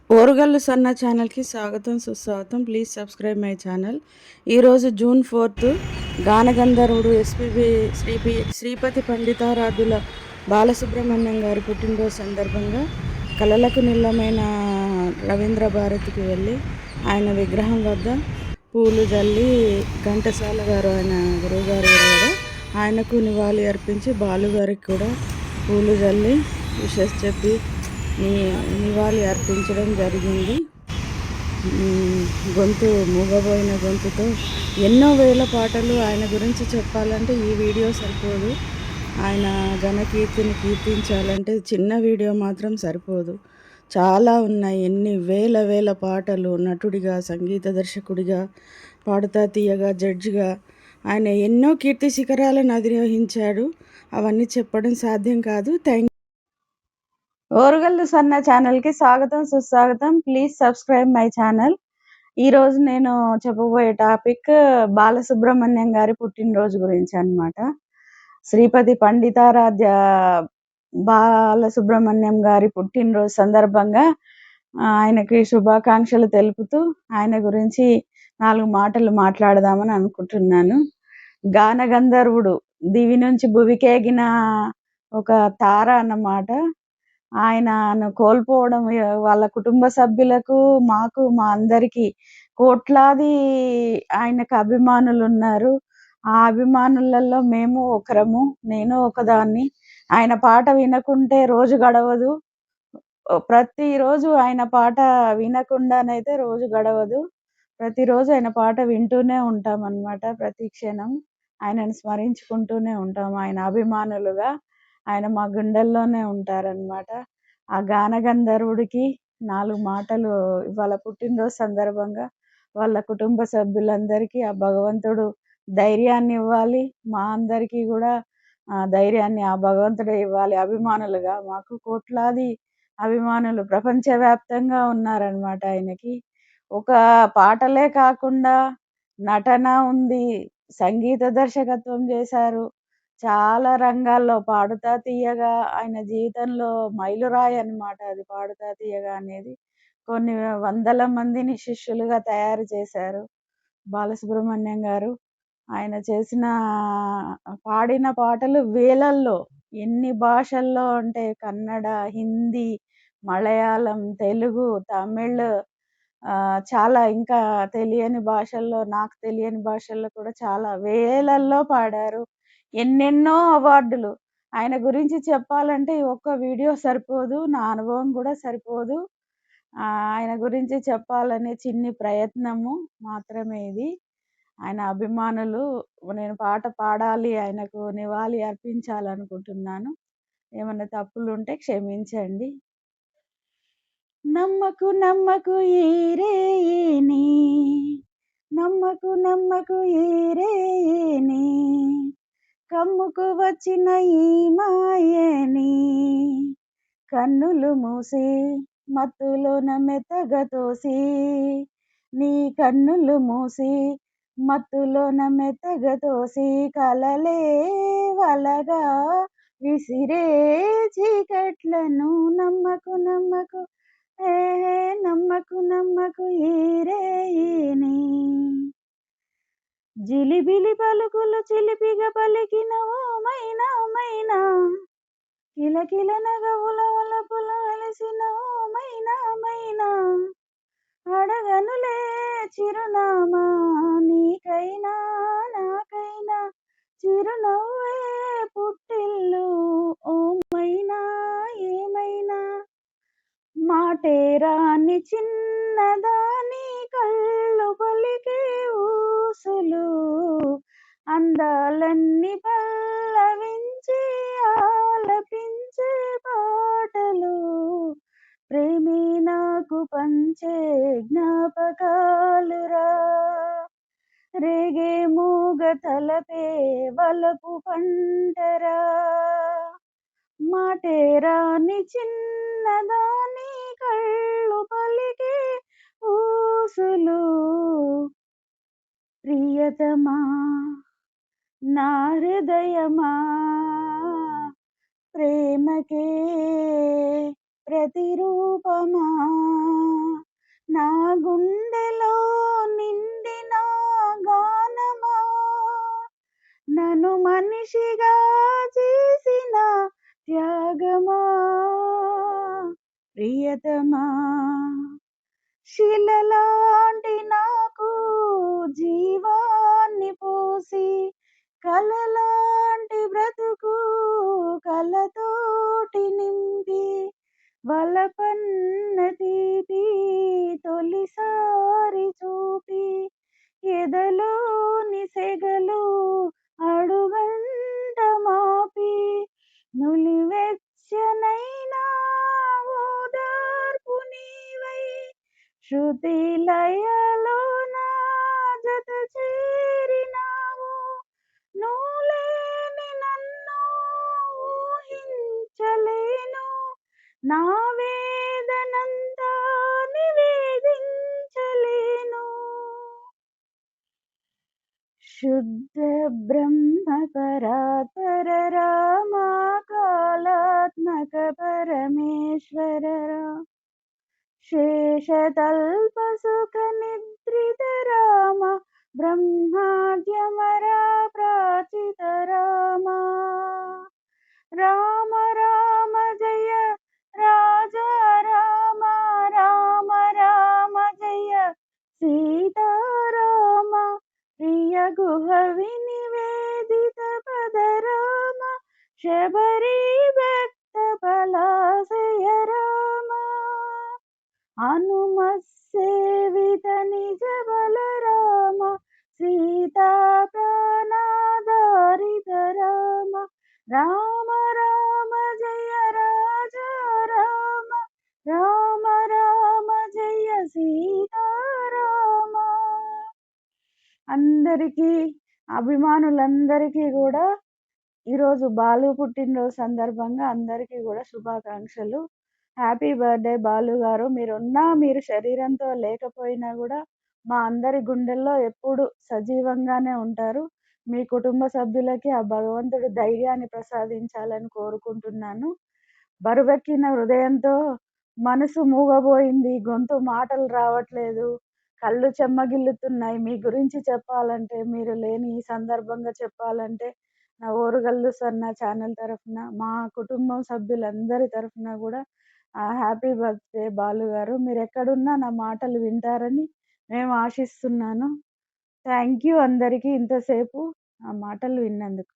ఓరుగల్లు సన్న ఛానల్కి స్వాగతం సుస్వాగతం. Please subscribe my channel. ఈరోజు జూన్ 4 గానగంధర్వుడు ఎస్పిబి శ్రీపతి పండితారాధ్యుల బాలసుబ్రహ్మణ్యం గారి పుట్టినరోజు సందర్భంగా కళలకు నిలయమైన రవీంద్ర భారతికి వెళ్ళి ఆయన విగ్రహం వద్ద పూలు జల్లి, ఘంటసాల గారు ఆయన గురువుగారు కదా, ఆయనకు నివాళి అర్పించి బాలుగారికి కూడా పూలు జల్లి విషెస్ చెప్పి నివాళి అర్పించడం జరిగింది. మూగబోయిన గొంతుతో ఎన్నో వేల పాటలు ఆయన గురించి చెప్పాలంటే ఈ వీడియో సరిపోదు. ఆయన ఘనకీర్తిని కీర్తించాలంటే చిన్న వీడియో మాత్రం సరిపోదు. చాలా ఉన్నాయి, ఎన్ని వేల పాటలు. నటుడిగా, సంగీత దర్శకుడిగా, పాడుతా తీయగా, జడ్జిగా ఆయన ఎన్నో కీర్తి శిఖరాలను అధిరోహించాడు. అవన్నీ చెప్పడం సాధ్యం కాదు. ఓరుగల్లు సన్న ఛానల్కి స్వాగతం సుస్వాగతం. Please subscribe my channel. ఈరోజు నేను చెప్పబోయే టాపిక్ బాలసుబ్రహ్మణ్యం గారి పుట్టినరోజు గురించి అన్నమాట. శ్రీపతి పండితారాధ్య బాలసుబ్రహ్మణ్యం గారి పుట్టినరోజు సందర్భంగా ఆయనకి శుభాకాంక్షలు తెలుపుతూ ఆయన గురించి 4 మాటలు మాట్లాడదామని అనుకుంటున్నాను. గానగంధర్వుడు, దివి నుంచి భువికేగిన ఒక తార అన్నమాట. ఆయనను కోల్పోవడం వాళ్ళ కుటుంబ సభ్యులకు, మాకు, మా అందరికీ కోట్లాది ఆయనకు అభిమానులు ఉన్నారు. ఆ అభిమానులలో మేము ఒకరము, నేను ఒకదాన్ని. ఆయన పాట వినకుంటే రోజు గడవదు. ప్రతిరోజు ఆయన పాట వినకుండానైతే రోజు గడవదు. ప్రతిరోజు ఆయన పాట వింటూనే ఉంటాం అన్నమాట. ప్రతి క్షణం ఆయనను స్మరించుకుంటూనే ఉంటాం. ఆయన అభిమానులుగా ఆయన మా గుండెల్లోనే ఉంటారన్నమాట. ఆ గానగంధర్వుడికి 4 మాటలు ఇవాళ పుట్టినరోజు సందర్భంగా వాళ్ళ కుటుంబ సభ్యులందరికీ ఆ భగవంతుడు ధైర్యాన్ని ఇవ్వాలి. మా అందరికీ కూడా ధైర్యాన్ని ఆ భగవంతుడే ఇవ్వాలి. అభిమానులుగా మాకు కోట్లాది అభిమానులు ప్రపంచవ్యాప్తంగా ఉన్నారనమాట. ఆయనకి ఒక పాటలే కాకుండా నటన ఉంది, సంగీత దర్శకత్వం చేశారు. చాలా రంగాల్లో పాడుతా తీయగా ఆయన జీవితంలో మైలురాయి అన్నమాట. అది పాడుతా తీయగా అనేది కొన్ని వందల మందిని శిష్యులుగా తయారు చేశారు బాలసుబ్రహ్మణ్యం గారు. ఆయన చేసిన పాడిన పాటలు వేలల్లో, ఎన్ని భాషల్లో అంటే కన్నడ, హిందీ, మలయాళం, తెలుగు, తమిళ్, చాలా ఇంకా తెలియని భాషల్లో, నాకు తెలియని భాషల్లో కూడా చాలా వేలల్లో పాడారు. ఎన్నెన్నో అవార్డులు. ఆయన గురించి చెప్పాలంటే ఒక్క వీడియో సరిపోదు, నా అనుభవం కూడా సరిపోదు. ఆయన గురించి చెప్పాలనే చిన్ని ప్రయత్నము మాత్రమే ఇది. ఆయన అభిమానులు, నేను పాట పాడాలి, ఆయనకు నివాళి అర్పించాలనుకుంటున్నాను. ఏమన్నా తప్పులు ఉంటే క్షమించండి. నమ్మకు నమ్మకు ఈరేని, నమ్మకు ఈరేని, కమ్ముకు వచ్చిన ఈ మాయని, కన్నులు మూసి మత్తులోన మెత్తగా తోసి, నీ కన్నులు మూసి మత్తులోన మెత్తగా తోసి, కలలే వలగా విసిరే చీకట్లను నమ్మకు నమ్మకు నమ్మకు ఈరేని. జిలిబిలి పలుకులు చిలిపిగా పలికిన ఓ మైనా మైనా, కిలకిల నగవుల వలపుల వెలసిన ఓ మైనా మైనా, అడగనులే చిరునామా నీకైనా నాకైనా, చిరునవ్వే పుట్టిల్లు ఓ మైనా ఏమైనా, మాటేరాని చిన్నదాని కళ్ళు పలికే ఊసులు, అందాలన్నీ పల్లవించి ఆలపించే పాటలు, ప్రేమే నాకు పంచే జ్ఞాపకాలురా, రేగే మూగ తలపే వలపు పంటరా, మాటేరాని చిన్నదాని కళ్ళు పలికే ఊసులు, ప్రియతమా నా హృదయమా, ప్రేమకే ప్రతిరూపమా, ప్రియతమా శిలలాంటి నాకు జీవాన్ని పోసి కలలాంటి బ్రతుకు కలతోటి నింపి వలపన్న తీపి తొలిసారి చూపి ఎదలోని సెగలు అడుగంట మాపి నులివెచ్చనైనా ఓదార్పు నీవై శృతి లయలోన జత చేరినావు నువ్వు లేని నన్ను ఊహించలేను నా వేదనంతా నివేదించలేను శుద్ధ బ్రహ్మ పరాత్పర రామ కాళాత్మక పరమేశ్వర శేషతల్ప సుఖ నిద్రిత రామ బ్రహ్మాద్యమరా ప్రాచిత రామ రామ రామ జయ రాజా రామ రామ రామ జయ సీతారామ ప్రియ గుహ వినివేదిత పద రామ శబరి భక్త పలాశయ రామ హనుమస్సేవిత నిజ బల రామ సీతా ప్రాణాధారిత రామ రామ రామ జయ రాజా రామ రామ రామ జయ సీతారామ అందరికీ అభిమానులందరికీ కూడా ఈరోజు బాలు పుట్టినరోజు సందర్భంగా అందరికీ కూడా శుభాకాంక్షలు. హ్యాపీ బర్త్డే బాలు గారు. మీరున్నా మీరు శరీరంతో లేకపోయినా కూడా మా అందరి గుండెల్లో ఎప్పుడు సజీవంగానే ఉంటారు. మీ కుటుంబ సభ్యులకి ఆ భగవంతుడు ధైర్యాన్ని ప్రసాదించాలని కోరుకుంటున్నాను. బరువెక్కిన హృదయంతో మనసు మూగబోయింది, గొంతు మాటలు రావట్లేదు, కళ్ళు చెమ్మగిల్లుతున్నాయి. మీ గురించి చెప్పాలంటే, మీరు లేని ఈ సందర్భంగా చెప్పాలంటే నా ఓరుగల్లు సన్న ఛానల్ తరఫున మా కుటుంబం సభ్యులందరి తరఫున కూడా హ్యాపీ బర్త్డే బాలు గారు. మీరు ఎక్కడున్నా నా మాటలు వింటారని మేము ఆశిస్తున్నాను. థ్యాంక్ యూ అందరికీ ఇంతసేపు ఆ మాటలు విన్నందుకు.